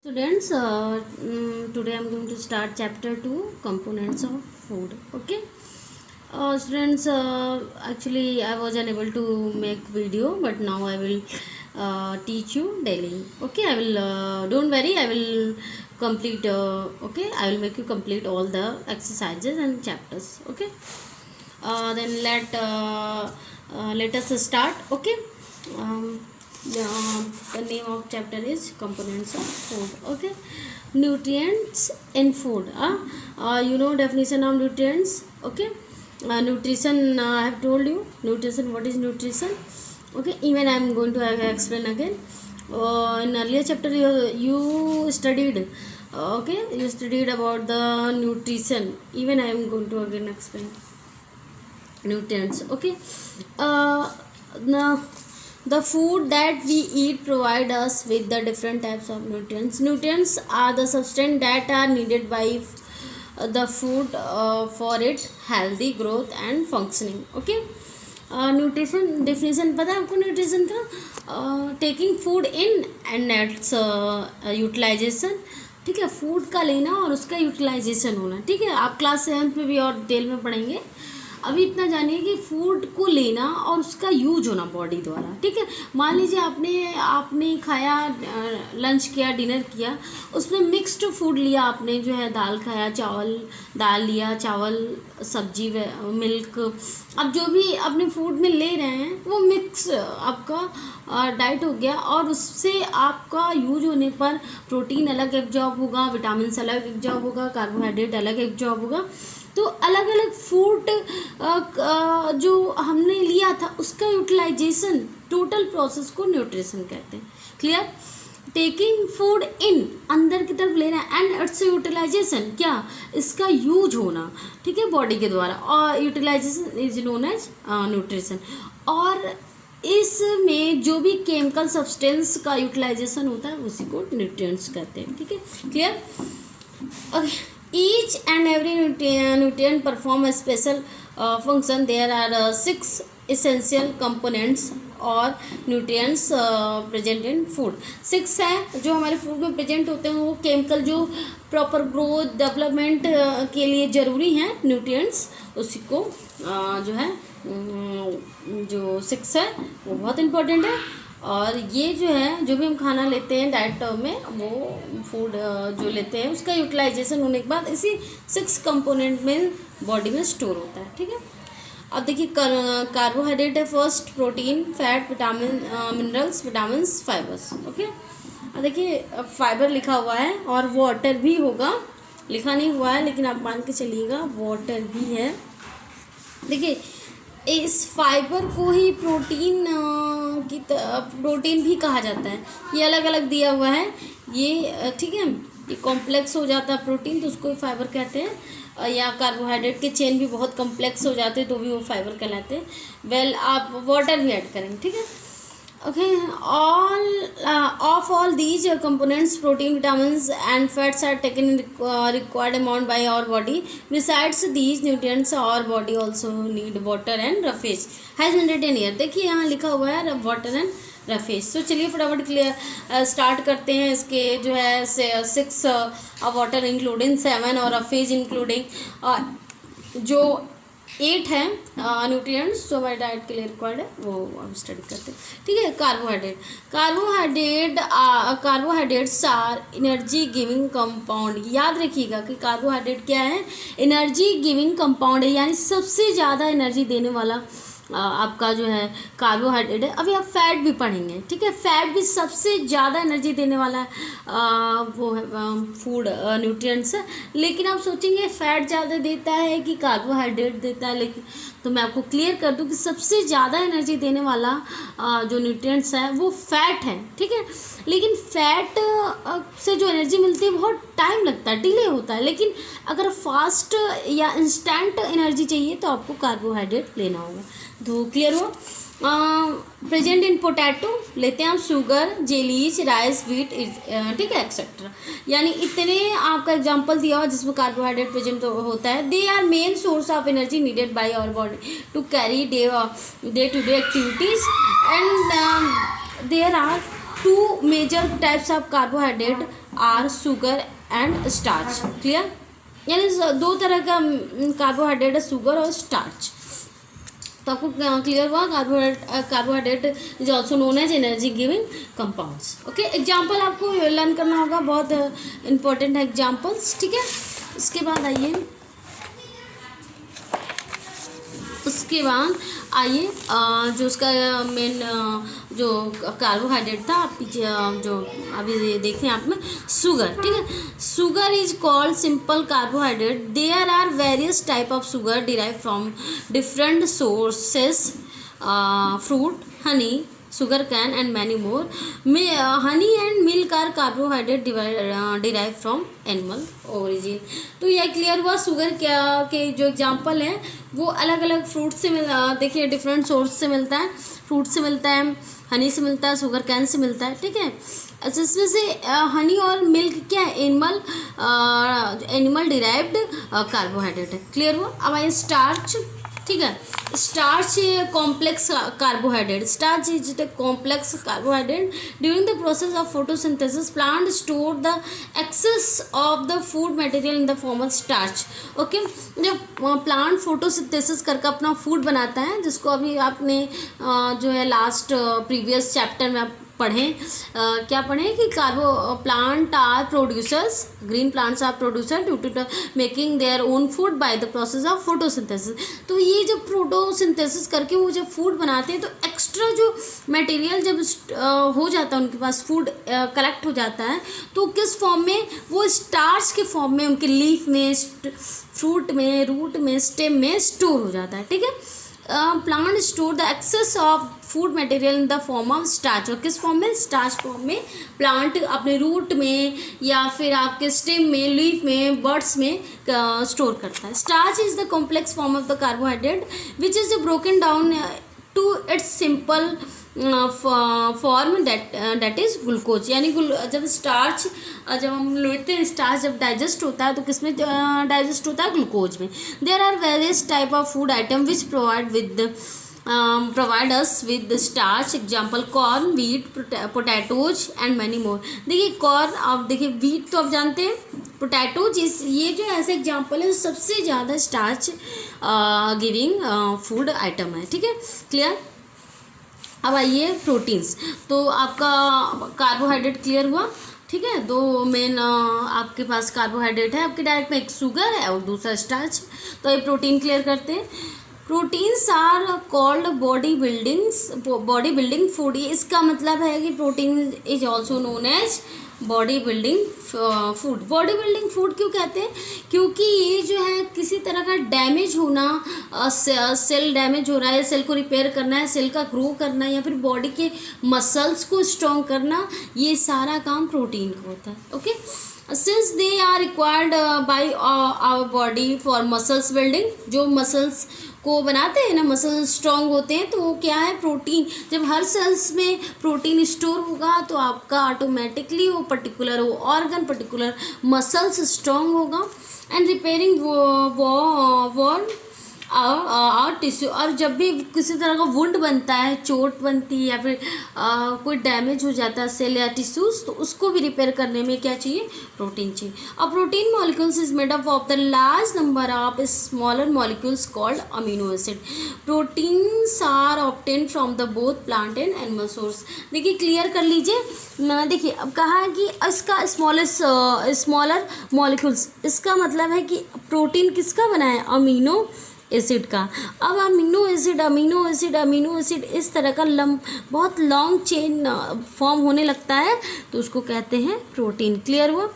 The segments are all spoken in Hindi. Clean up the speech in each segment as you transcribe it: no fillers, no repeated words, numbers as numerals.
Students, today I'm going to start chapter 2, components of food. Okay. Students, actually I was unable to make video, but now I will teach you daily. Okay, I will, don't worry, I will complete, okay, I will make you complete all the exercises and chapters. Okay. Then let us start. Okay. um, the name of chapter is components of food. Okay. Nutrients in food. You know definition of nutrients. Okay. Nutrition, I have told you nutrition. What is nutrition? Okay, even I am going to explain again. In earlier chapter you studied, okay, you studied about the nutrition. Even I am going to again explain nutrients. Okay. Now the food that we eat provide us with the different types of nutrients. Nutrients are the substance that are needed by the food for its healthy growth and functioning. Okay. Nutrition definition पता है आपको न्यूट्रिशन का? Taking food in and its utilization. ठीक है, फूड का लेना और उसका यूटिलाइजेशन होना. ठीक है, आप क्लास 7 में भी और डिटेल में पढ़ेंगे. अभी इतना जानिए कि फूड को लेना और उसका यूज होना बॉडी द्वारा. ठीक है, मान लीजिए आपने खाया, लंच किया, डिनर किया, उसमें मिक्स्ड फूड लिया आपने, जो है दाल खाया, दाल लिया, चावल, सब्जी, मिल्क. अब जो भी अपने फूड में ले रहे हैं वो मिक्स आपका डाइट हो गया, और उससे आपका यूज होने पर प्रोटीन अलग एब्जॉर्ब होगा, विटामिन अलग एब्जॉर्ब होगा, कार्बोहाइड्रेट अलग एब्जॉर्ब होगा. तो अलग अलग फूड जो हमने लिया था उसका यूटिलाइजेशन, टोटल प्रोसेस को न्यूट्रिशन कहते हैं. क्लियर? टेकिंग फूड इन, अंदर की तरफ लेना, एंड इट्स यूटिलाइजेशन, क्या? इसका यूज होना. ठीक है, बॉडी के द्वारा, और utilization is known as nutrition. और इसमें जो भी केमिकल सब्सटेंस का यूटिलाइजेशन होता है उसी को न्यूट्रिएंट्स कहते हैं. ठीक है, clear? Okay. Each and every nutrient perform a special function. There are 6 essential components और nutrients present in food. 6 है जो हमारे फूड में प्रेजेंट होते हैं. वो केमिकल जो प्रॉपर ग्रोथ डेवलपमेंट के लिए ज़रूरी हैं nutrients, उसी को जो है जो 6 है वो बहुत इम्पोर्टेंट है. और ये जो है, जो भी हम खाना लेते हैं डाइट में, वो फूड जो लेते हैं उसका यूटिलाइजेशन होने के बाद इसी 6 कंपोनेंट में बॉडी में स्टोर होता है. ठीक है. अब देखिए, कार्बोहाइड्रेट है first, protein, fat, vitamin, minerals, vitamins, fibres. Okay. अब देखिए, फाइबर लिखा हुआ है और वाटर भी होगा, लिखा नहीं हुआ है लेकिन आप मान के चलिएगा वाटर भी है. देखिए, इस फाइबर को ही प्रोटीन भी कहा जाता है. ये अलग अलग दिया हुआ है ये. ठीक है, ये कॉम्प्लेक्स हो जाता है प्रोटीन तो उसको फाइबर कहते हैं, या कार्बोहाइड्रेट के चेन भी बहुत कॉम्प्लेक्स हो जाते हैं तो भी वो फाइबर कहलाते हैं. वेल, आप वाटर भी ऐड करेंगे. ठीक है. Okay, of all these components, protein, vitamins and fats are taken in required amount by our body. Besides these nutrients, our body also need water and roughage as mentioned here. देखिए यहाँ लिखा हुआ है water and roughage. तो चलिए फटाफट क्लियर स्टार्ट करते हैं. इसके जो है 6 वाटर इंक्लूडिंग, 7 और roughage इंक्लूडिंग जो 8 है न्यूट्रिएंट्स जो हमारे डाइट के लिए रिक्वायर्ड है, वो हम स्टडी करते हैं. ठीक है. Carbohydrates are energy giving compound. याद रखिएगा कि कार्बोहाइड्रेट क्या है? एनर्जी गिविंग कंपाउंड है, यानी सबसे ज़्यादा एनर्जी देने वाला आपका जो है कार्बोहाइड्रेट है. अभी आप फैट भी पढ़ेंगे. ठीक है, फैट भी सबसे ज़्यादा एनर्जी देने वाला वो है फूड न्यूट्रिएंट्स है. लेकिन आप सोचेंगे फैट ज़्यादा देता है कि कार्बोहाइड्रेट देता है, लेकिन तो मैं आपको क्लियर कर दूं कि सबसे ज़्यादा एनर्जी देने वाला जो न्यूट्रिएंट्स है वो फैट है. ठीक है, लेकिन फैट से जो एनर्जी मिलती है बहुत टाइम लगता है, डिले होता है. लेकिन अगर फास्ट या इंस्टेंट एनर्जी चाहिए तो आपको कार्बोहाइड्रेट लेना होगा. तो क्लियर हो? प्रेजेंट इन पोटैटो लेते हैं आप शुगर, जेलीज, राइस, व्हीट, ठीक है, एक्सेट्रा. यानी इतने आपका एग्जांपल दिया हुआ जिसमें कार्बोहाइड्रेट प्रेजेंट होता है. They are main source of energy needed by our body to carry day to day activities. And there are 2 major types of carbohydrate are sugar and starch. Clear, यानी दो तरह का कार्बोहाइड्रेट है, शुगर और स्टार्च। तो आपको क्लियर हुआ, carbohydrate is also known as energy giving compounds. Okay, example आपको लर्न करना होगा, बहुत इंपॉर्टेंट है एग्जाम्पल्स। ठीक है, उसके बाद आइए जो उसका मेन जो कार्बोहाइड्रेट था, आप पीछे जो अभी देखें आप में, शुगर। ठीक है, sugar is called simple carbohydrate. There are various type of sugar derive from different sources, fruit, honey, sugar cane and many more. Honey and milk are carbohydrate derived from animal origin. तो यह क्लियर हुआ, शुगर क्या के जो एग्जांपल हैं वो अलग अलग फ्रूट से देखिए डिफरेंट सोर्स से मिलता है, फ्रूट से मिलता है, हनी से मिलता है, शुगर कैन से मिलता है। ठीक है, अच्छा, इसमें से हनी और मिल्क क्या है, एनिमल डिराइव्ड कार्बोहाइड्रेट है। क्लियर हुआ। अब आइए स्टार्च। ठीक है, starch complex carbohydrate. Starch is the complex carbohydrate. During the process of photosynthesis plant store the excess of the food material in the form of starch. Okay, जब प्लांट फोटोसिंथेसिस करके अपना फूड बनाता है, जिसको अभी आपने जो है लास्ट प्रीवियस चैप्टर में आप पढ़ें, क्या पढ़ें कि plant are producers, green plants are producer due to making their own food by the process of photosynthesis. तो ये जब फोटोसिंथेसिस करके वो जब फूड बनाते हैं तो एक्स्ट्रा जो मटेरियल जब हो जाता है उनके पास, फूड कलेक्ट हो जाता है, तो किस फॉर्म में, वो स्टार्च के फॉर्म में उनके लीफ में, फ्रूट में, रूट में, स्टेम में स्टोर हो जाता है। ठीक है, plant store the excess of food material in the form of starch. और किस फॉर्म में, स्टार्च फॉर्म में प्लांट अपने रूट में या फिर आपके स्टेम में, लीफ में, बर्ड्स में स्टोर करता है। Starch is the complex form of the carbohydrate which is broken down to its simple form that is glucose. यानी जब स्टार्च जब हम लेते हैं, स्टार्च जब डाइजेस्ट होता है तो किस में डाइजेस्ट होता है, ग्लूकोज में। There are various type of food item which provide us with the starch, example corn, wheat, potatoes and many more। देखिए कॉर्न, आप देखिए व्हीट तो आप जानते हैं, पोटैटोज, ये जो ऐसे एग्जाम्पल है सबसे ज़्यादा स्टार्च गिविंग फूड आइटम है। ठीक है, क्लियर। अब आइए प्रोटीन्स। तो आपका कार्बोहाइड्रेट क्लियर हुआ। ठीक है, दो मेन आपके पास कार्बोहाइड्रेट है आपके डाइट में, एक शुगर है और दूसरा स्टार्च। तो ये प्रोटीन क्लियर करते हैं। Proteins are called body building food. इसका मतलब है कि protein is also known as body building food. Body building food क्यों कहते हैं, क्योंकि ये जो है किसी तरह का डैमेज होना, सेल डैमेज हो रहा है, सेल को रिपेयर करना है, सेल का ग्रो करना है, या फिर बॉडी के मसल्स को स्ट्रॉन्ग करना, ये सारा काम प्रोटीन का होता है। Okay, since they are required by our body for muscles building, जो मसल्स को बनाते हैं ना, मसल स्ट्रॉन्ग होते हैं, तो वो क्या है, प्रोटीन। जब हर सेल्स में प्रोटीन स्टोर होगा तो आपका ऑटोमेटिकली वो पर्टिकुलर वो ऑर्गन, पर्टिकुलर मसल्स स्ट्रॉन्ग होगा। एंड रिपेयरिंग वॉन और टिश्यू। और जब भी किसी तरह का वुंड बनता है, चोट बनती है या फिर कोई डैमेज हो जाता है सेल या टिश्यूज, तो उसको भी रिपेयर करने में क्या चाहिए, प्रोटीन चाहिए। और protein molecules is made up of the large number of smaller molecules called amino acid. Proteins are obtain from the both plant and animal source. देखिए क्लियर कर लीजिए। देखिए अब कहा है कि इसका स्मॉलर मॉलिक्यूल्स, इसका मतलब है कि प्रोटीन किसका बना है, अमीनो एसिड का। अब अमीनो एसिड इस तरह का बहुत लॉन्ग चेन फॉर्म होने लगता है तो उसको कहते हैं प्रोटीन। क्लियर हुआ।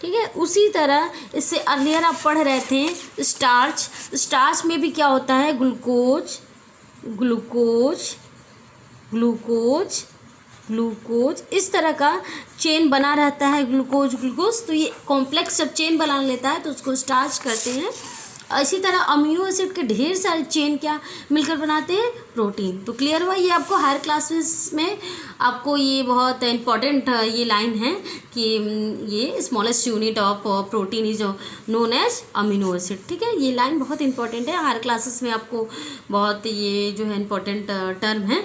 ठीक है, उसी तरह इससे अर्लियर आप पढ़ रहे थे स्टार्च में भी क्या होता है, ग्लूकोज इस तरह का चेन बना रहता है, ग्लूकोज। तो ये कॉम्प्लेक्स जब चेन बना लेता है तो उसको स्टार्च करते हैं। इसी तरह अमीनो एसिड के ढेर सारे चेन क्या मिलकर बनाते हैं, प्रोटीन। तो क्लियर हुआ। ये आपको हायर क्लासेस में आपको ये बहुत इंपॉर्टेंट ये लाइन है कि ये smallest unit of protein is known as amino acid. ठीक है, ये लाइन बहुत इंपॉर्टेंट है, हायर क्लासेस में आपको बहुत ये जो है इंपॉर्टेंट टर्म है।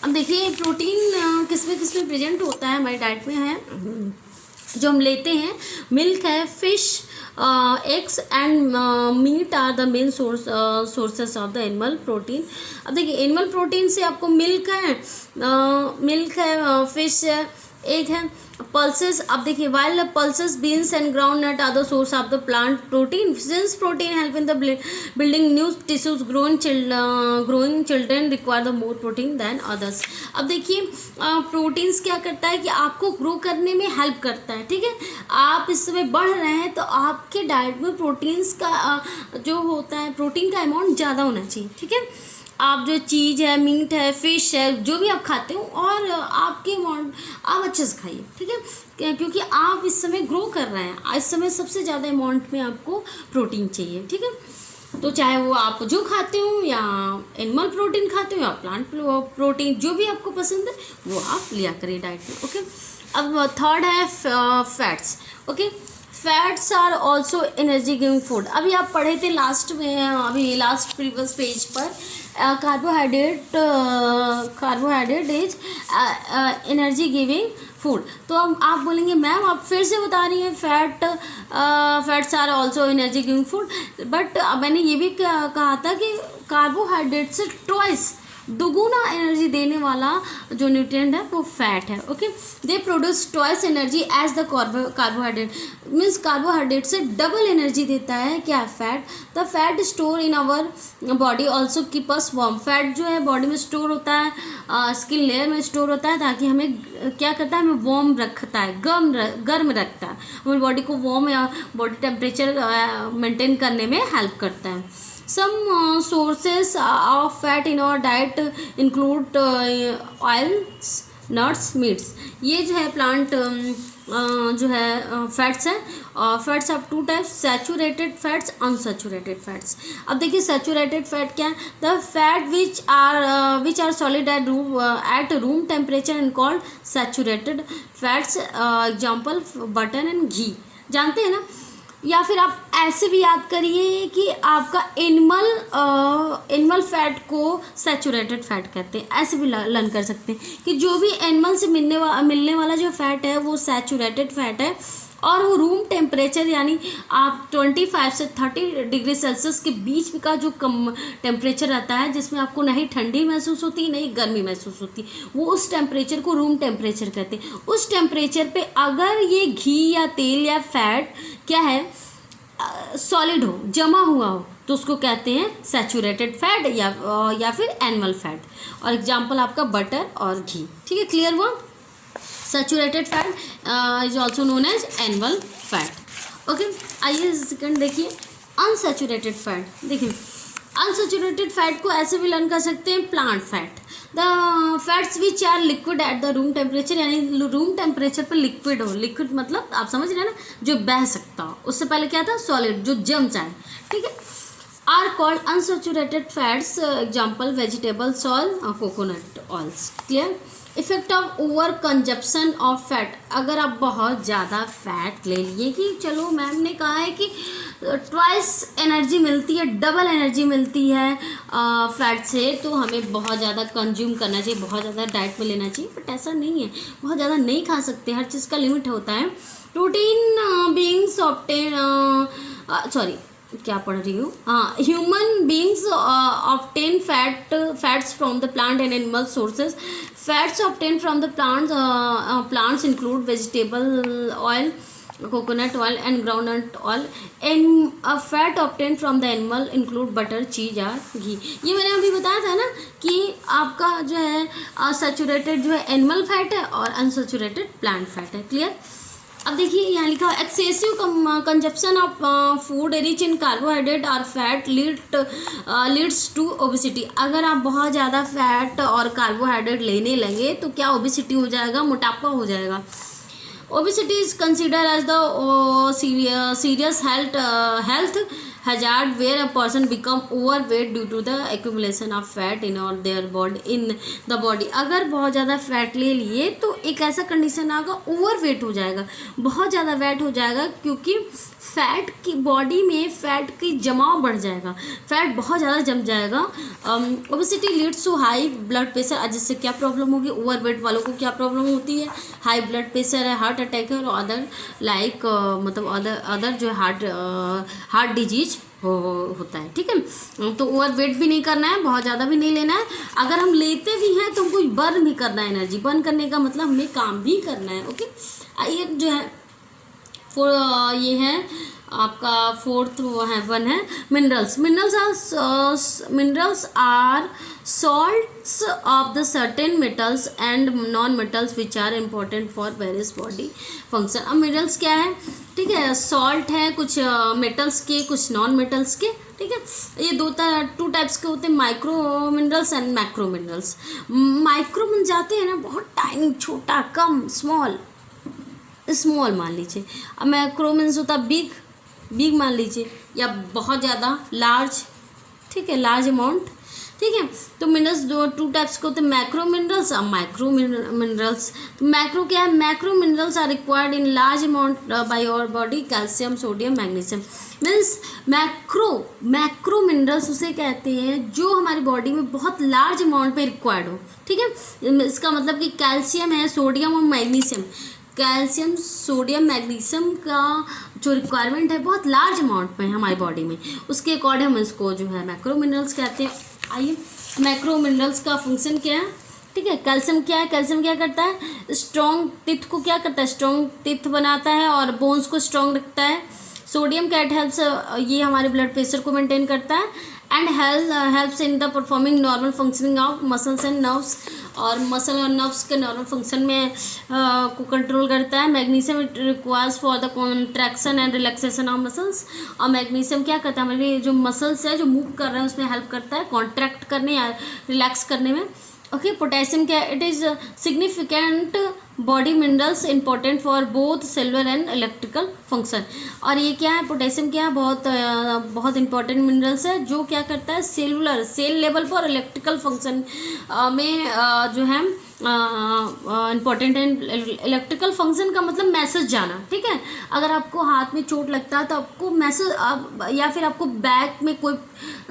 अब देखिए प्रोटीन किस में प्रेजेंट होता है हमारी डाइट में है। जो हम लेते हैं, मिल्क है, fish, eggs and meat are the main sources of the animal protein. अब देखिए एनिमल प्रोटीन से आपको मिल्क है, फिश है, एग है, पल्सेस। अब देखिए while pulses, beans and groundnut are the source of the plant protein, since protein help in the building new tissues, growing children require the more protein than others. अब देखिए प्रोटीन्स क्या करता है कि आपको ग्रो करने में हेल्प करता है, ठीक है। आप इस समय बढ़ रहे हैं तो आपके डाइट में प्रोटीन्स का जो होता है, प्रोटीन का अमाउंट ज़्यादा होना चाहिए, ठीक है। आप जो चीज़ है, मीट है, फिश है, जो भी आप खाते हो, और आपके अमाउंट आप अच्छे से खाइए, ठीक है, क्योंकि आप इस समय ग्रो कर रहे हैं। इस समय सबसे ज़्यादा अमाउंट में आपको प्रोटीन चाहिए, ठीक है। तो चाहे वो आप जो खाते हो या एनिमल प्रोटीन खाते हो या प्लांट प्रोटीन, जो भी आपको पसंद है वो आप लिया करिए डाइट में, ओके। अब थर्ड है fats, okay. Fats are also energy giving food. अभी आप पढ़े थे लास्ट में, अभी लास्ट प्रीवियस पेज पर, carbohydrate is energy giving food. तो अब आप बोलेंगे मैम आप फिर से बता रही हैं fats are also energy giving food, but मैंने ये भी कहा था कि कार्बोहाइड्रेट से ट्वाइस दुगुना एनर्जी देने वाला जो न्यूट्रिएंट है वो फैट है, okay. They produce twice energy as the carbohydrate, means carbohydrate से डबल एनर्जी देता है क्या, fat. The fat store in our body also keep us warm. Fat जो है बॉडी में स्टोर होता है, स्किन लेयर में स्टोर होता है, ताकि हमें क्या करता है, हमें वार्म रखता है, गर्म रखता है, हमारी बॉडी को वार्म या बॉडी टेम्परेचर मेंटेन करने में हेल्प करता है। Some sources of fat in our diet include oils, nuts, meats। ये जो है प्लांट जो है फैट्स है, और fats of two types, saturated fats, unsaturated fats. अब देखिए सैचुरेटेड फैट क्या है, the fat which are solid at room temperature and called saturated fats. Example butter and ghee, जानते हैं ना। या फिर आप ऐसे भी याद करिए कि आपका एनिमल फैट को सैचुरेटेड फैट कहते हैं, ऐसे भी लर्न कर सकते हैं कि जो भी एनिमल से मिलने वाला जो फैट है वो सैचुरेटेड फैट है, और वो रूम टेम्परेचर यानी आप 25 से 30 डिग्री सेल्सियस के बीच का जो कम टेम्परेचर रहता है, जिसमें आपको नहीं ठंडी महसूस होती नहीं गर्मी महसूस होती, वो उस टेम्परेचर को रूम टेम्परेचर कहते हैं। उस टेम्परेचर पे अगर ये घी या तेल या फैट क्या है, सॉलिड हो, जमा हुआ हो, तो उसको कहते हैं सैचुरेटेड फैट या फिर एनिमल फैट। और एग्जाम्पल आपका बटर और घी, ठीक है, क्लियर हुआ। Saturated fat is also known as animal fat, okay. आइए सेकंड देखिए अनसैचुरेटेड फैट। देखिए अनसैचुरेटेड फैट को ऐसे भी लर्न कर सकते हैं, plant fat, the fats which are liquid at the room temperature, यानी रूम टेम्परेचर पर लिक्विड हो, लिक्विड मतलब आप समझ रहे हैं ना, जो बह सकता हो। उससे पहले क्या था, सॉलिड, जो जम जाए, ठीक है, are called unsaturated fats. Example vegetables oil, coconut oils, clear. Effect of over consumption of fat, अगर आप बहुत ज़्यादा फैट ले लिए, कि चलो मैम ने कहा है कि ट्वाइस एनर्जी मिलती है, डबल एनर्जी मिलती है फैट से, तो हमें बहुत ज़्यादा कंज्यूम करना चाहिए, बहुत ज़्यादा डाइट में लेना चाहिए, बट ऐसा नहीं है, बहुत ज़्यादा नहीं खा सकते, हर चीज़ का लिमिट होता है। प्रोटीन बीइंग्स ऑब्टेन क्या पढ़ रही हूँ, हाँ, human beings obtain fats from the plant and animal sources. Fats obtain from the plants include vegetable oil, coconut oil and groundnut oil, and fat obtained from the animal include butter, cheese or घी। ये मैंने अभी बताया था ना कि आपका जो है सैचुरेटेड जो है एनिमल फैट है और अनसैचुरेटेड प्लांट फैट है, क्लियर। अब देखिए यहाँ लिखा है excessive consumption of food rich in carbohydrate और फैट लीड्स टू ओबेसिटी। अगर आप बहुत ज़्यादा फैट और कार्बोहाइड्रेट लेने लगे तो क्या ओबेसिटी हो जाएगा, मोटापा हो जाएगा। Obesity is considered as the serious health hazard where a person become overweight due to the accumulation of fat in the body। अगर बहुत ज़्यादा फैट ले लिए तो एक ऐसा कंडीशन आएगा, ओवरवेट हो जाएगा, बहुत ज़्यादा वेट हो जाएगा, क्योंकि फैट की बॉडी में फैट की जमाव बढ़ जाएगा, फैट बहुत ज़्यादा जम जाएगा। Obesity leads to high blood pressure, जिससे क्या प्रॉब्लम होगी, ओवरवेट वालों को क्या प्रॉब्लम होती है, हाई ब्लड प्रेशर है, हार्ट अटैक है और अदर लाइक मतलब अदर जो है हार्ट डिजीज होता है। ठीक है, तो ओवरवेट भी नहीं करना है, बहुत ज़्यादा भी नहीं लेना है। अगर हम लेते भी हैं तो हमको बर्न भी करना है, एनर्जी बर्न करने का मतलब हमें काम भी करना है। ओके, ये जो है ये है आपका फोर्थ वन है minerals. Minerals are salts of the certain metals and non metals which are important for various body function. अब मिनरल्स क्या है, ठीक है, सॉल्ट है कुछ मेटल्स के, कुछ नॉन मेटल्स के। ठीक है, ये टू टाइप्स के होते हैं, micro minerals and macro minerals. Micro मिन जाते हैं ना बहुत टाइम, छोटा, कम, स्मॉल मान लीजिए। अब मैक्रो मीन्स होता बिग मान लीजिए, या बहुत ज़्यादा लार्ज। ठीक है, लार्ज अमाउंट। ठीक है, तो मिनरल्स टू टाइप्स के होते हैं, मैक्रो मिनरल्स और माइक्रो मिनरल्स। तो मैक्रो क्या है, macro minerals are required in large amount by our body, calcium, sodium, magnesium. Means macro minerals उसे कहते हैं जो हमारी बॉडी में बहुत लार्ज अमाउंट में रिक्वायर्ड हो। ठीक है, इसका मतलब कि कैल्शियम है, सोडियम और मैग्नीशियम। कैल्शियम, सोडियम, मैग्नीशियम का जो रिक्वायरमेंट है बहुत लार्ज अमाउंट में है हमारी बॉडी में, उसके अकॉर्डिंग हम इसको जो है मैक्रो मिनरल्स कहते हैं। आइए, मैक्रो मिनरल्स का फंक्शन क्या है। ठीक है, कैल्शियम क्या है, कैल्शियम क्या करता है, स्ट्रॉन्ग टिथ को क्या करता है, स्ट्रॉन्ग टिथ बनाता है और बोन्स को स्ट्रॉन्ग रखता है। सोडियम क्या हेल्प्स, ये हमारे ब्लड प्रेशर को मेंटेन करता है and helps in the performing normal functioning of muscles and nerves, और मसल और नर्व्स के नॉर्मल फंक्शन में को कंट्रोल करता है। Magnesium it requires for the contraction and relaxation of muscles, और मैग्नीशियम क्या करता है, हमारे जो मसल्स है जो मूव कर रहे हैं उसमें हेल्प करता है कॉन्ट्रैक्ट करने या रिलैक्स करने में। ओके, पोटेशियम क्या है, it is significant body minerals important for both cellular and electrical function. और ये क्या है, पोटेशियम क्या है, बहुत इंपॉर्टेंट मिनरल्स है जो क्या करता है, सेल लेवल पर इलेक्ट्रिकल फंक्शन में जो है इम्पॉर्टेंट है। इलेक्ट्रिकल फंक्शन का मतलब मैसेज जाना। ठीक है, अगर आपको हाथ में चोट लगता है तो आपको मैसेज, या फिर आपको बैक में कोई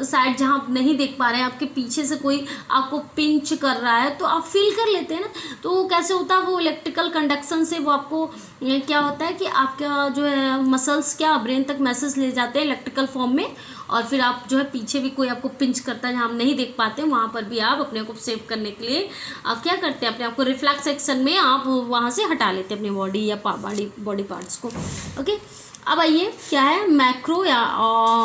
साइड जहाँ आप नहीं देख पा रहे हैं, आपके पीछे से कोई आपको पिंच कर रहा है तो आप फील कर लेते हैं ना, तो वो कैसे होता है, वो इलेक्ट्रिकल कंडक्शन से वो आपको क्या होता है कि आपका जो है मसल्स क्या ब्रेन तक मैसेज ले जाते हैं इलेक्ट्रिकल फॉर्म में, और फिर आप जो है पीछे भी कोई आपको पिंच करता है जहाँ हम नहीं देख पाते, वहाँ पर भी आप अपने को सेव करने के लिए आप क्या करते हैं, अपने आप को रिफ्लेक्स एक्शन में आप वहाँ से हटा लेते हैं अपनी बॉडी या बॉडी पार्ट्स को। ओके, अब आइए क्या है, मैक्रो या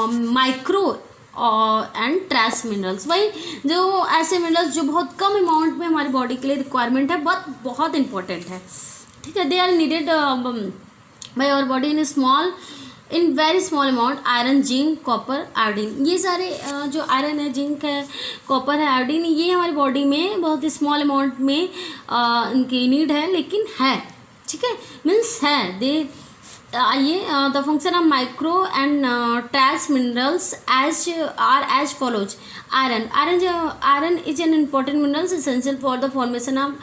माइक्रो एंड ट्रेस मिनरल्स। वही जो ऐसे मिनरल्स जो बहुत कम अमाउंट में हमारी बॉडी के लिए रिक्वायरमेंट है, बहुत इंपॉर्टेंट है। ठीक है, they are needed by our body in very small amount, iron, zinc, copper, iodine. ये सारे जो आयरन है, जिंक है, कॉपर है, आयोडीन, ये हमारी बॉडी में बहुत ही स्मॉल अमाउंट में इनकी नीड है, लेकिन है। ठीक है, मीन्स है दे। आइए, the function of micro and trace minerals as follows. Iron is an important minerals essential for the formation of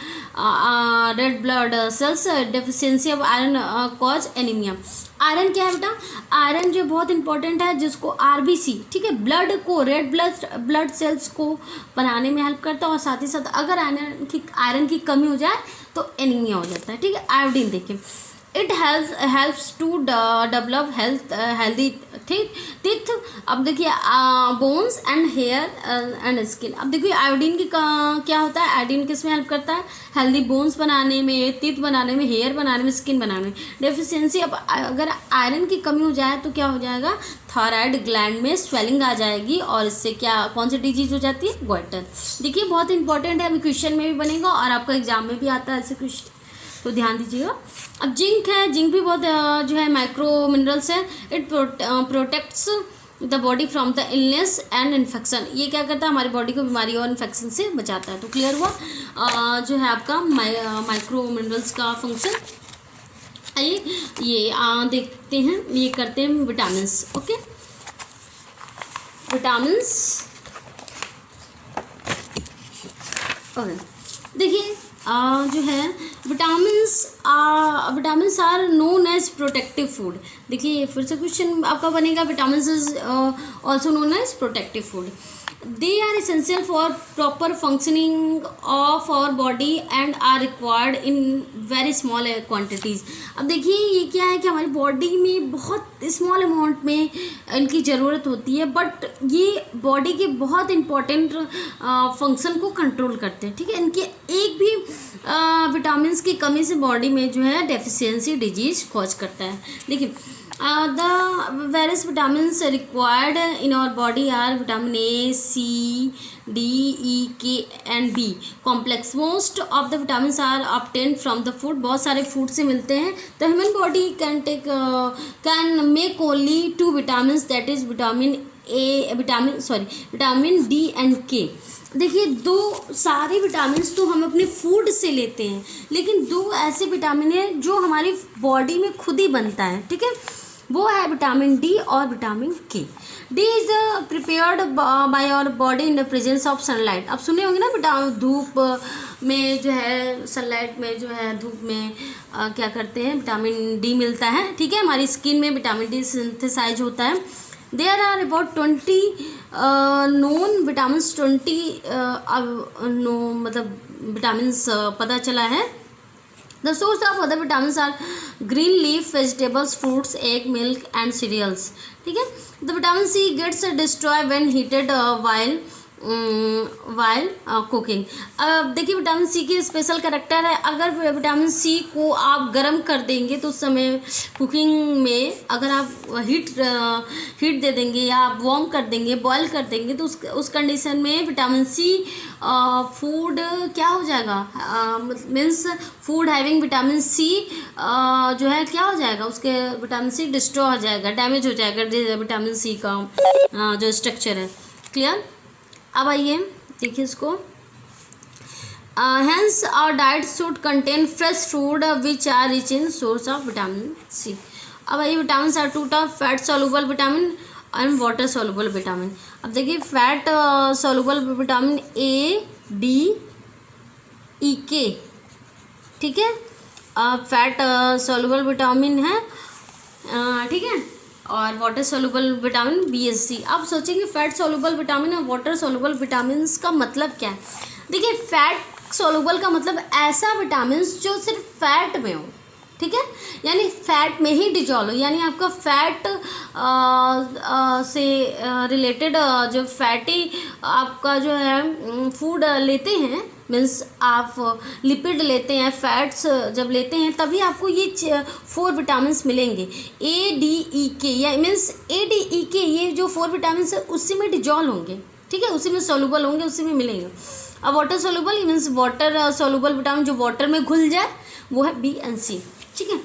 red blood cells. Deficiency of iron cause anaemia. Iron क्या है बेटा, आयरन जो बहुत इंपॉर्टेंट है, जिसको आरबीसी, ठीक है, ब्लड को, रेड ब्लड सेल्स को बनाने में हेल्प करता है, और साथ ही साथ अगर आयरन की कमी हो जाए तो एनीमिया हो जाता है। ठीक है, आयोडीन देखिए, it helps to develop healthy teeth. अब देखिए bones and hair and skin. अब देखिए आयोडीन की क्या होता है, आयोडीन किस में हेल्प करता है, हेल्दी बोन्स बनाने में, टीथ बनाने में, हेयर बनाने में, स्किन बनाने में। डेफिशिएंसी, अब अगर आयरन की कमी हो जाए तो क्या हो जाएगा, थायराइड ग्लैंड में स्वेलिंग आ जाएगी, और इससे क्या कौन सी डिजीज हो जाती है, गोइटर। देखिए बहुत इंपॉर्टेंट है, अभी क्वेश्चन में भी बनेगा और आपका एग्जाम में भी आता है ऐसे क्वेश्चन, तो ध्यान दीजिएगा। अब जिंक है, जिंक भी बहुत जो है माइक्रो मिनरल्स है। It protects the body from the illness and infection. ये क्या करता है, हमारी बॉडी को बीमारी और इन्फेक्शन से बचाता है। तो क्लियर हुआ जो है आपका माइक्रो मिनरल्स का फंक्शन। आइए ये देखते हैं, ये करते हैं विटामिन्स। ओके, विटामिन्स देखिए जो है vitamins vitamins are known as protective food. देखिए फिर से क्वेश्चन आपका बनेगा, vitamins is also known as protective food. They are essential for proper functioning of our body and are required in very small quantities। अब देखिए ये क्या है कि हमारी बॉडी में बहुत स्मॉल अमाउंट में इनकी ज़रूरत होती है, बट ये बॉडी के बहुत इम्पोर्टेंट फंक्शन को कंट्रोल करते हैं। ठीक है, इनके एक भी विटामिन्स की कमी से बॉडी में जो है डेफिशिएंसी डिजीज कॉज करता है। देखिए the various vitamins required in our body are vitamin A, C, D, E, K and B complex। most of the vitamins are obtained from the food। बहुत सारे फूड से मिलते हैं। the human body can make only 2 vitamins, that is vitamin D and K। देखिए दो सारे विटामिन्स तो हम अपने फूड से लेते हैं, लेकिन 2 ऐसे विटामिन है जो हमारी बॉडी में खुद ही बनता है। ठीक है, वो है विटामिन डी और vitamin K. D is prepared by our body in the presence of sunlight. अब सुने होंगे ना धूप में जो है, सनलाइट में जो है, धूप में क्या करते हैं, विटामिन डी मिलता है। ठीक है, हमारी स्किन में विटामिन डी सिंथेसाइज होता है। There are about 20 known vitamins, 20 मतलब विटामिन्स पता चला है। The source of other vitamins are green leaf vegetables, fruits, egg, milk and cereals। ठीक है, the vitamin C gets destroyed when heated while cooking. अब देखिए विटामिन सी की स्पेशल करेक्टर है, अगर विटामिन सी को आप गर्म कर देंगे तो उस समय कुकिंग में अगर आप हीट दे देंगे या आप वार्म कर देंगे, बॉयल कर देंगे, तो उस कंडीशन में विटामिन सी फूड क्या हो जाएगा, means food having vitamin C जो है क्या हो जाएगा, उसके विटामिन सी डिस्ट्रॉय हो जाएगा, डैमेज हो जाएगा विटामिन सी का जो स्ट्रक्चर है। क्लियर। अब आइए देखिए इसको, hence our diet should contain fresh food which are rich in source of vitamin C. अब आइए vitamin are 2 type, fat soluble vitamin and water soluble vitamin. अब देखिए fat soluble vitamin A, D, E, K. ठीक है, फैट सॉल्युबल विटामिन है, ठीक है, और water soluble vitamin B S C. आप सोचेंगे फैट सोल्यूबल विटामिन और वाटर सोल्यूबल विटामिन का मतलब क्या है। देखिए फैट सोल्यूबल का मतलब ऐसा विटामिन जो सिर्फ फैट में हो। ठीक है, यानी फैट में ही डिजॉल्व हो, यानी आपका फैट से रिलेटेड जो फैटी आपका जो है फूड लेते हैं, मीन्स आप लिपिड लेते हैं, फैट्स जब लेते हैं तभी आपको ये 4 विटामिन्स मिलेंगे, ए, डी, ई, के। या मीन्स ए, डी, ई, के ये जो 4 विटामिन्स है उसी में डिजॉल्व होंगे। ठीक है, उसी में सोल्यूबल होंगे, उसी में मिलेंगे। अब water soluble means water soluble vitamin जो वाटर में घुल जाए वो है बी एंड सी। ठीक है,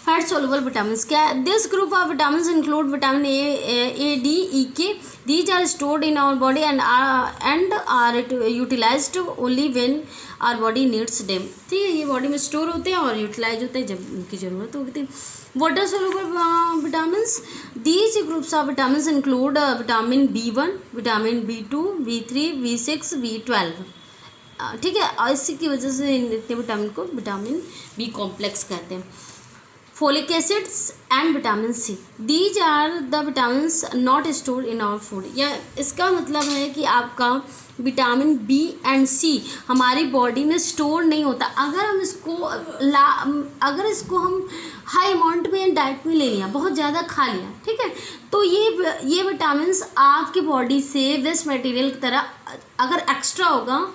फैट सोल्यूबल विटामिन क्या है, this group of vitamin include vitamin A, D, E, K. These are stored in our body and are utilised only when our body needs them. ठीक है, ये बॉडी में स्टोर होते हैं और यूटिलाइज होते हैं जब उनकी ज़रूरत होती है। Water soluble vitamins, these groups of vitamin include vitamin B1, vitamin B2, B3, B6, B12। ठीक है, और इसी की वजह से इतने विटामिन को विटामिन बी कॉम्प्लेक्स कहते हैं। Folic acids and vitamin C, these are the vitamins not stored in our food. या इसका मतलब है कि आपका विटामिन बी एंड सी हमारी बॉडी में स्टोर नहीं होता। अगर इसको हम हाई अमाउंट में डाइट में ले लिया, बहुत ज़्यादा खा लिया, ठीक है, तो ये विटामिन्स आपके बॉडी से वेस्ट मटेरियल की तरह अगर एक्स्ट्रा होगा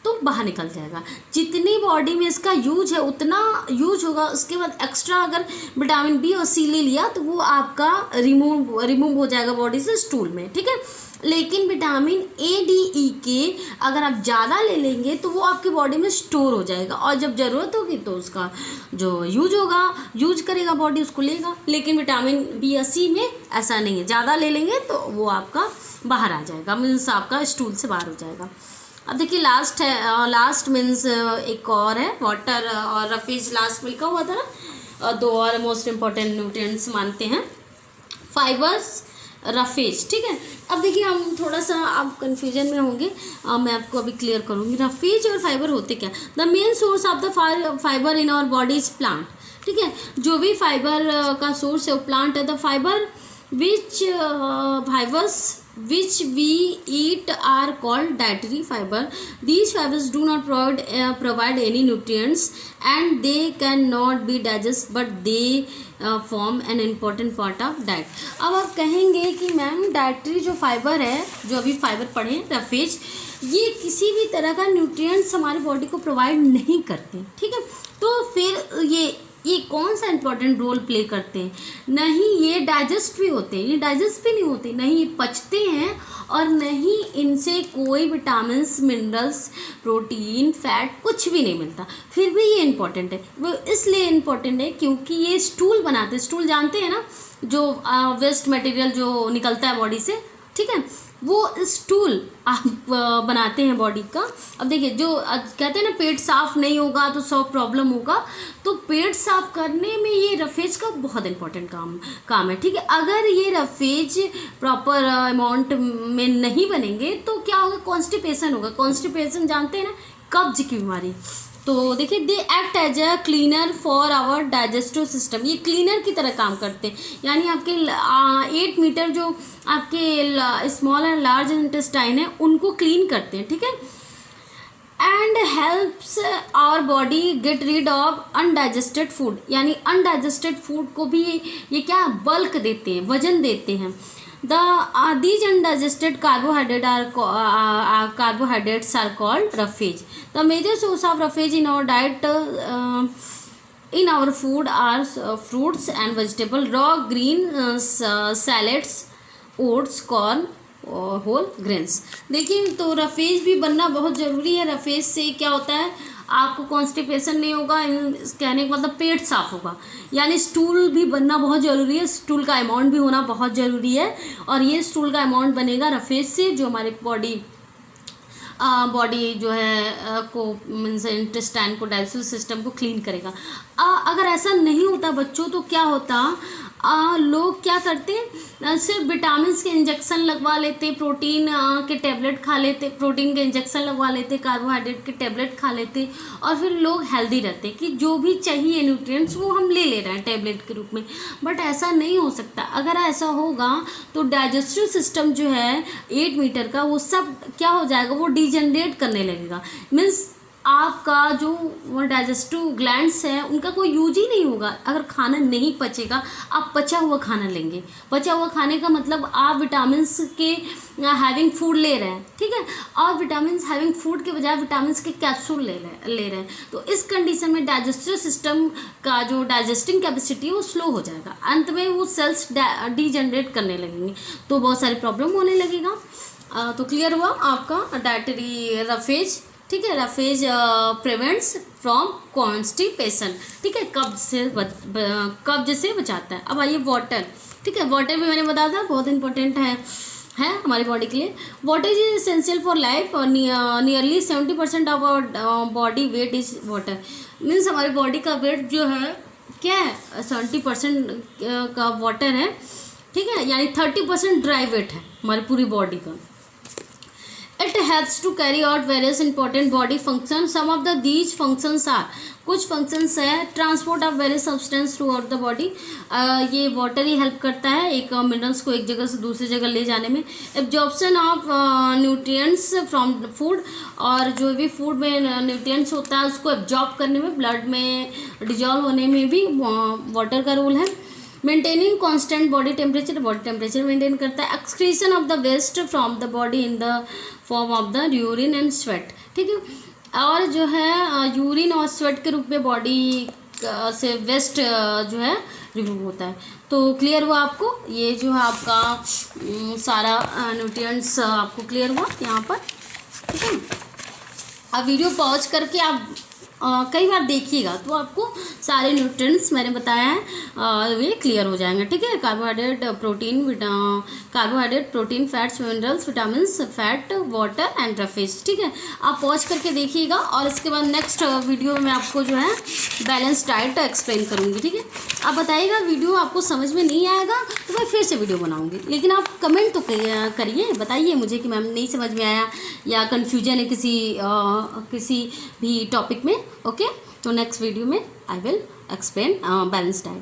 तो बाहर निकल जाएगा। जितनी बॉडी में इसका यूज है उतना यूज होगा, उसके बाद एक्स्ट्रा अगर विटामिन बी और सी ले लिया तो वो आपका रिमूव हो जाएगा बॉडी से स्टूल में। ठीक है, लेकिन विटामिन ए, डी, ई, के अगर आप ज़्यादा ले लेंगे तो वो आपकी बॉडी में स्टोर हो जाएगा और जब ज़रूरत होगी तो उसका जो यूज करेगा बॉडी उसको लेगा। लेकिन विटामिन बी या सी में ऐसा नहीं है, ज़्यादा ले लेंगे तो वो आपका बाहर आ जाएगा, मीन्स आपका स्टूल से बाहर हो जाएगा। अब देखिए लास्ट मीन्स एक और है वाटर और रफेज, लास्ट में लिखा हुआ था ना, 2 और मोस्ट इम्पॉर्टेंट न्यूट्रिएंट्स मानते हैं, फाइबर्स, रफेज। ठीक है, अब देखिए हम थोड़ा सा आप कन्फ्यूजन में होंगे, मैं आपको अभी क्लियर करूँगी। रफेज और फाइबर होते क्या। The main source of the fibre in our body is plant. ठीक है। जो भी फाइबर का सोर्स है वो प्लांट है। The fibre fibers which we eat are called dietary fiber. These fibers do not provide any nutrients and they cannot be digested, but they form an important part of diet. अब आप कहेंगे कि मैम डाइटरी जो फाइबर है, जो अभी फाइबर पढ़े रफेज, ये किसी भी तरह का न्यूट्रिएंट्स हमारी बॉडी को प्रोवाइड नहीं करते, ठीक है। तो फिर ये कौन सा इंपॉर्टेंट रोल प्ले करते हैं? नहीं ये डाइजेस्ट भी होते हैं, ये डाइजेस्ट भी नहीं होते, नहीं ये पचते हैं, और नहीं इनसे कोई विटामिन्स, मिनरल्स, प्रोटीन, फैट कुछ भी नहीं मिलता। फिर भी ये इम्पॉर्टेंट है। वो इसलिए इम्पॉर्टेंट है क्योंकि ये स्टूल बनाते हैं। स्टूल जानते हैं ना, जो वेस्ट मटेरियल जो निकलता है बॉडी से, ठीक है, वो स्टूल आप बनाते हैं बॉडी का। अब देखिए, जो कहते हैं ना पेट साफ नहीं होगा तो 100 प्रॉब्लम होगा, तो पेट साफ करने में ये रफेज का बहुत इंपॉर्टेंट काम है, ठीक है। अगर ये रफेज प्रॉपर अमाउंट में नहीं बनेंगे तो क्या होगा? कॉन्स्टिपेशन होगा। कॉन्स्टिपेशन जानते हैं ना, कब्ज की बीमारी। तो देखिए, they act as a cleaner for our digestive system. ये क्लीनर की तरह काम करते हैं, यानी आपके 8 मीटर जो आपके स्मॉल एंड लार्ज इंटेस्टाइन है उनको क्लीन करते हैं, ठीक है। And helps our body get rid of undigested food, यानी अनडाइजेस्टेड फूड को भी ये क्या बल्क देते हैं, वजन देते हैं। These undigested carbohydrates are called roughage. The major source of roughage in our diet in our food are fruits and vegetable, raw green salads, oats, corn, whole grains. देखिए, तो रफेज भी बनना बहुत ज़रूरी है। रफेज से क्या होता है? आपको कॉन्स्टिपेशन नहीं होगा, कहने का मतलब पेट साफ होगा। यानी स्टूल भी बनना बहुत ज़रूरी है, स्टूल का अमाउंट भी होना बहुत ज़रूरी है। और ये स्टूल का अमाउंट बनेगा रफेज से, जो हमारी बॉडी जो है को मीन्स इंटेस्टाइन को, डाइजेस्टिव सिस्टम को क्लीन करेगा। अगर ऐसा नहीं होता बच्चों तो क्या होता? लोग क्या करते हैं? सिर्फ विटामिन के इंजेक्शन लगवा लेते, प्रोटीन के टैबलेट खा लेते, प्रोटीन के इंजेक्शन लगवा लेते, कार्बोहाइड्रेट के टैबलेट खा लेते, और फिर लोग हेल्दी रहते कि जो भी चाहिए न्यूट्रिएंट्स वो हम ले रहे हैं टैबलेट के रूप में। बट ऐसा नहीं हो सकता। अगर ऐसा होगा तो डाइजेस्टिव सिस्टम जो है 8 मीटर का, वो सब क्या हो जाएगा? वो डिजनरेट करने लगेगा। मीन्स आपका जो डाइजेस्टिव ग्लैंड्स हैं उनका कोई यूज ही नहीं होगा। अगर खाना नहीं पचेगा, आप पचा हुआ खाना लेंगे। पचा हुआ खाने का मतलब आप विटामिन्स के हैविंग फूड ले रहे हैं, ठीक है, और विटामिन्स हैविंग फूड के बजाय विटामिन्स के कैप्सूल ले रहे हैं। तो इस कंडीशन में डाइजेस्टिव सिस्टम का जो डाइजेस्टिंग कैपेसिटी है वो स्लो हो जाएगा। अंत में वो सेल्स डिजनरेट करने लगेंगे, तो बहुत सारी प्रॉब्लम होने लगेगा। तो क्लियर हुआ आपका डाइटरी रफेज, ठीक है। रफेज प्रिवेंट्स फ्रॉम कॉन्स्टिपेशन, ठीक है, कब्ज से बचाता है। अब आइए वाटर, ठीक है। वाटर भी मैंने बताया था बहुत इंपॉर्टेंट है हमारी बॉडी के लिए। Water is essential for life, और nearly 70% of our body weight is water. Means हमारी बॉडी का वेट जो है क्या है? 70% का वाटर है, ठीक है, यानी 30% ड्राई वेट है हमारी पूरी बॉडी का। It helps to carry out various important body functions. Some of these functions are, कुछ functions है transport of various substance through out the body. ये वाटर ही हेल्प करता है एक मिनरल्स को एक जगह से दूसरी जगह ले जाने में। Absorption of nutrients from food, और जो भी फूड में न्यूट्रिएंट्स होता है उसको एब्जॉर्ब करने में, ब्लड में डिजॉल्व होने में भी वाटर का रोल है। Maintaining constant body temperature maintain करता है। Excretion of the waste from the body in the form of the urine and sweat, ठीक है। और जो है यूरिन और स्वेट के रूप में बॉडी से वेस्ट जो है रिमूव होता है। तो क्लियर हुआ आपको? ये जो है आपका सारा न्यूट्रिएंट्स आपको क्लियर हुआ यहाँ पर, ठीक है। अब वीडियो पॉज करके आप कई बार देखिएगा तो आपको सारे न्यूट्रिएंट्स मैंने बताया है वे क्लियर हो जाएंगे, ठीक है। Carbohydrate, protein, fats, minerals, vitamins, fat, water and roughage, ठीक है। आप पॉज करके देखिएगा, और इसके बाद नेक्स्ट वीडियो में मैं आपको जो है बैलेंस डाइट एक्सप्लेन करूँगी, ठीक है। आप बताइएगा वीडियो आपको समझ में नहीं आएगा तो मैं फिर से वीडियो बनाऊँगी, लेकिन आप कमेंट तो करिए, बताइए मुझे कि मैम नहीं समझ में आया या कन्फ्यूजन है किसी भी टॉपिक में, ओके। तो नेक्स्ट वीडियो में I will explain balanced diet.